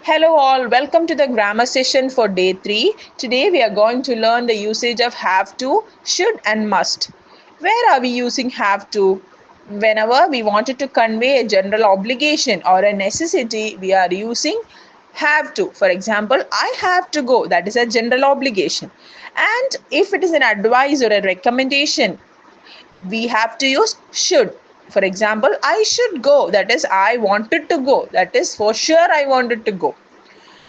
Hello all, welcome to the grammar session for day 3. Today we are going to learn the usage of have to, should and must. Where are we using have to? Whenever we wanted to convey a general obligation or a necessity, we are using have to. For example, I have to go, that is a general obligation. And if it is an advice or a recommendation, we have to use should. For example, I should go, that is I wanted to go, that is for sure I wanted to go.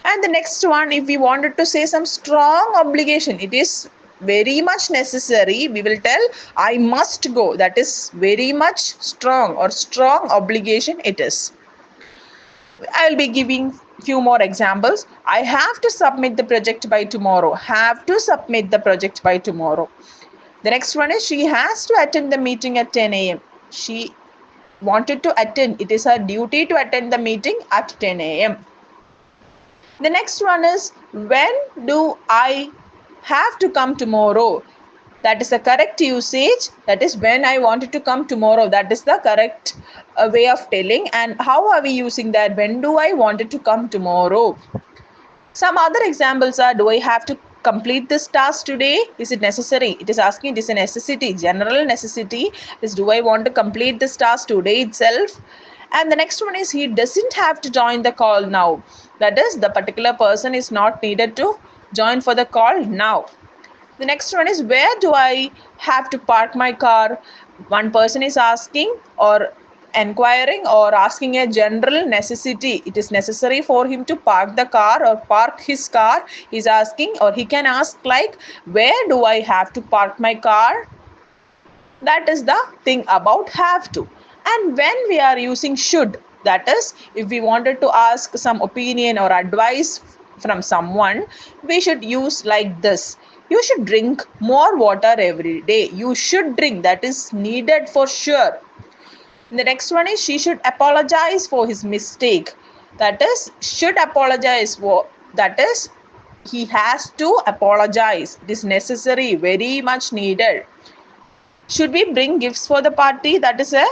And the next one, if we wanted to say some strong obligation, it is very much necessary, we will tell I must go, that is very much strong or strong obligation it is. I will be giving few more examples. I have to submit the project by tomorrow, have to submit the project by tomorrow. The next one is she has to attend the meeting at 10 a.m. She wanted to attend, it is her duty to attend the meeting at 10 a.m. The next one is when do I have to come tomorrow? That is the correct usage. That is when I wanted to come tomorrow. That is the correct way of telling. And how are we using that? When do I wanted to come tomorrow? Some other examples are, do I have to complete this task today? Is it necessary? It is asking, it is a necessity, general necessity. Is do I want to complete this task today itself? And the next one is, he doesn't have to join the call now. That is, the particular person is not needed to join for the call now. The next one is, where do I have to park my car? One person is asking or enquiring or asking a general necessity. It is necessary for him to park the car or park his car. He's asking, or he can ask like, where do I have to park my car? That is the thing about have to. And when we are using should, that is, if we wanted to ask some opinion or advice from someone, we should use like this: you should drink more water every day. You should drink, that is needed for sure. The next one is, she should apologize for his mistake. That is, should apologize for, that is, he has to apologize. It is necessary, very much needed. Should we bring gifts for the party? That is a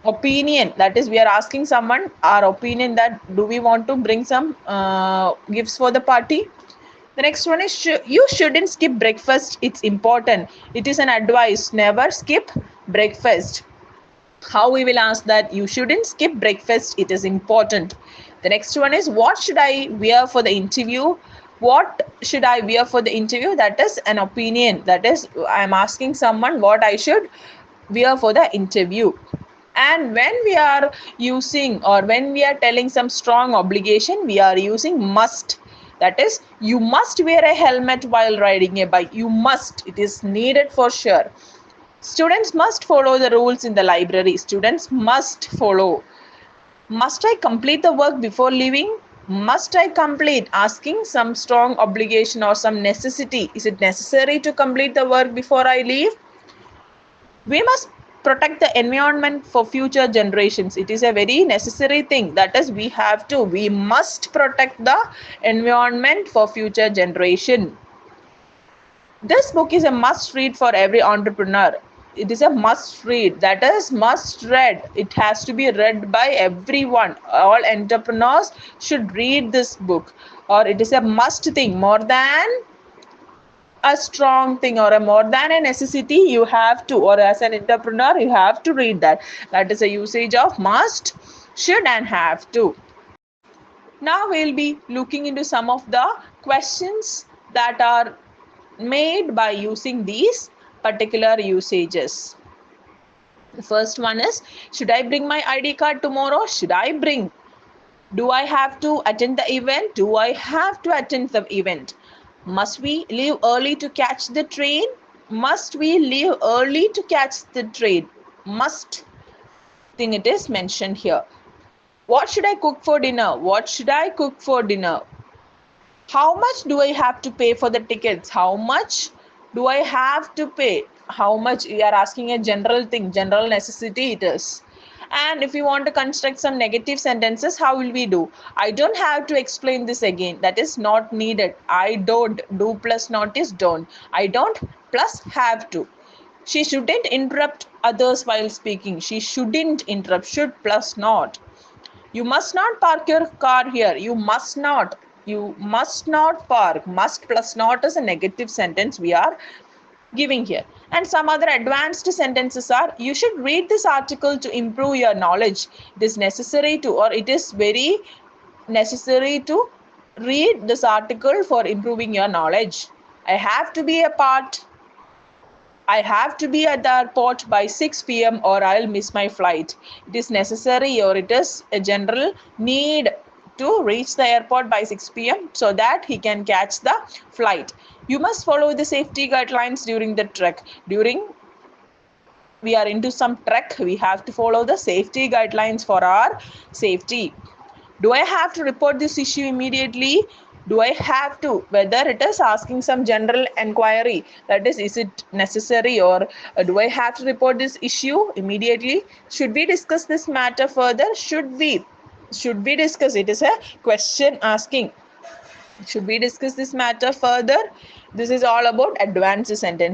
opinion. That is, we are asking someone our opinion, that do we want to bring some gifts for the party. The next one is, you shouldn't skip breakfast. It's important. It is an advice. Never skip breakfast. How we will ask that? You shouldn't skip breakfast. It is important. The next one is, what should I wear for the interview? What should I wear for the interview? That is an opinion. That is, I am asking someone what I should wear for the interview. And when we are using or when we are telling some strong obligation, we are using must. That is, you must wear a helmet while riding a bike. You must. It is needed for sure. Students must follow the rules in the library. Students must follow. Must I complete the work before leaving? Must I complete? Asking some strong obligation or some necessity. Is it necessary to complete the work before I leave? We must protect the environment for future generations. It is a very necessary thing. That is, we must protect the environment for future generation. This book is a must read for every entrepreneur. It is a must read. That is, must read. It has to be read by everyone. All entrepreneurs should read this book, or it is a must thing. More than a strong thing or a more than a necessity, you have to, or as an entrepreneur, you have to read that. That is a usage of must, should and have to. Now we'll be looking into some of the questions that are made by using these particular usages. The first one is, should I bring my ID card tomorrow? Should I bring? Do I have to attend the event? Do I have to attend the event? Must we leave early to catch the train? Must we leave early to catch the train? Must thing it is mentioned here. What should I cook for dinner? What should I cook for dinner? How much do I have to pay for the tickets? How much do I have to pay? How much? We are asking a general thing, general necessity it is. And if you want to construct some negative sentences, how will we do? I don't have to explain this again. That is not needed. I don't. Do plus not is don't. I don't plus have to. She shouldn't interrupt others while speaking. She shouldn't interrupt. Should plus not. You must not park your car here. You must not. You must not park. Must plus not is a negative sentence we are giving here. And some other advanced sentences are, you should read this article to improve your knowledge. It is necessary to, or it is very necessary to read this article for improving your knowledge. I have to be a part I have to be at the airport by 6 p.m. or I'll miss my flight. It is necessary or it is a general need to reach the airport by 6 p.m. so that he can catch the flight. You must follow the safety guidelines during the trek. During we are into some trek, we have to follow the safety guidelines for our safety. Do I have to report this issue immediately? Do I have to? Whether it is asking some general inquiry, that is it necessary, or do I have to report this issue immediately? Should we discuss this matter further? Should we discuss? It is a question asking. Should we discuss this matter further? This is all about advanced sentence.